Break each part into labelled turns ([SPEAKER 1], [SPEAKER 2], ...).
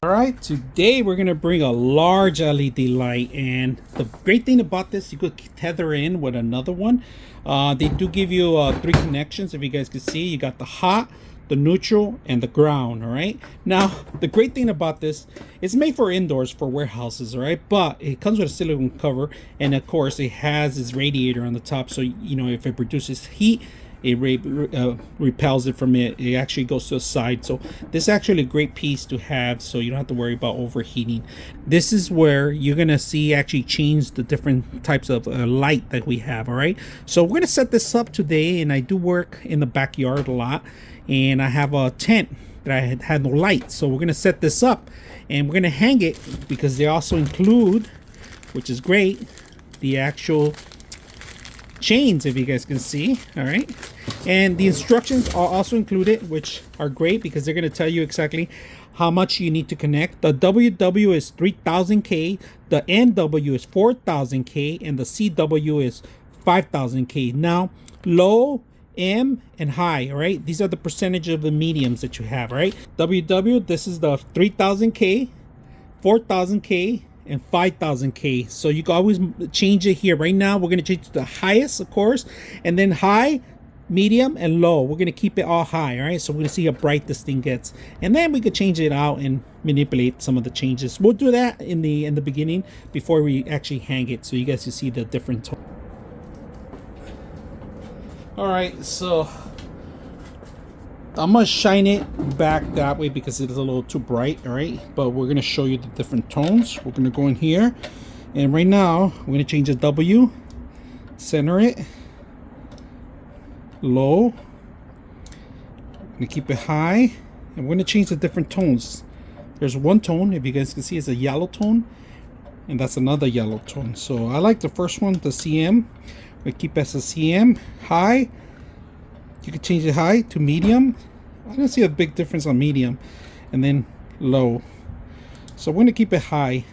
[SPEAKER 1] All right, today we're gonna bring a large LED light, and the great thing about this, you could tether in with another one. They do give you 3 connections. If you guys can see, you got the hot, the neutral, and the ground. All right, now the great thing about this, it's made for indoors, for warehouses. All right, but it comes with a silicone cover, and of course it has this radiator on the top, so you know if it produces heat, it repels it from it. It actually goes to the side. So this is actually a great piece to have, so you don't have to worry about overheating. This is where you're gonna see actually change the different types of light that we have. All right, so we're gonna set this up today, and I do work in the backyard a lot, and I have a tent that I had no light, so we're gonna set this up and we're gonna hang it, because they also include, which is great, the actual chains, if you guys can see. All right, and the instructions are also included, which are great because they're going to tell you exactly how much you need to connect. The WW is 3000K, the NW is 4000K, and the CW is 5000K. Now low, M, and high, all right, these are the percentage of the mediums that you have. All right, WW, this is the 3000K, 4000K, and 5000K. So you can always change it here. Right now we're going to change to the highest, of course, and then high, medium, and low. We're going to keep it all high. All right, so we're going to see how bright this thing gets, and then we could change it out and manipulate some of the changes. We'll do that in the beginning before we actually hang it, so you guys can see the different tone. All right, so I'm gonna shine it back that way because it is a little too bright. All right, but we're gonna show you the different tones. We're gonna go in here, and right now we're gonna change the W, center it, low, I'm gonna keep it high, and we're gonna change the different tones. There's one tone, if you guys can see, it's a yellow tone, and that's another yellow tone. So I like the first one, the CM. We keep it as a CM high. You can change it high to medium. I don't see a big difference on medium, and then low. So we're gonna keep it high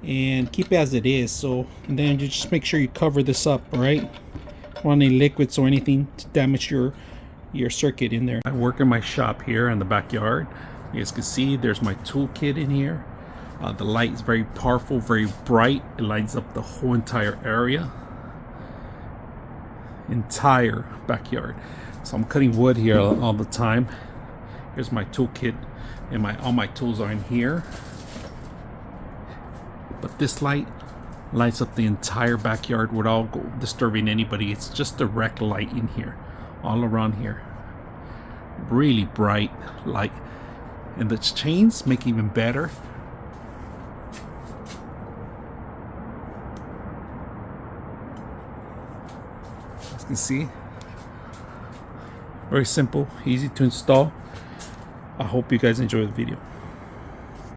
[SPEAKER 1] and keep it as it is. So, and then you just make sure you cover this up. All right, don't want any liquids or anything to damage your circuit in there. I work in my shop here in the backyard. You guys can see there's my toolkit in here. The light is very powerful, very bright. It lights up the whole entire area, entire backyard. So I'm cutting wood here all the time. Here's my toolkit, and all my tools are in here. But this light lights up the entire backyard without disturbing anybody. It's just direct light in here, all around here. Really bright light, and the chains make it even better. As you can see, very simple, easy to install. I hope you guys enjoy the video.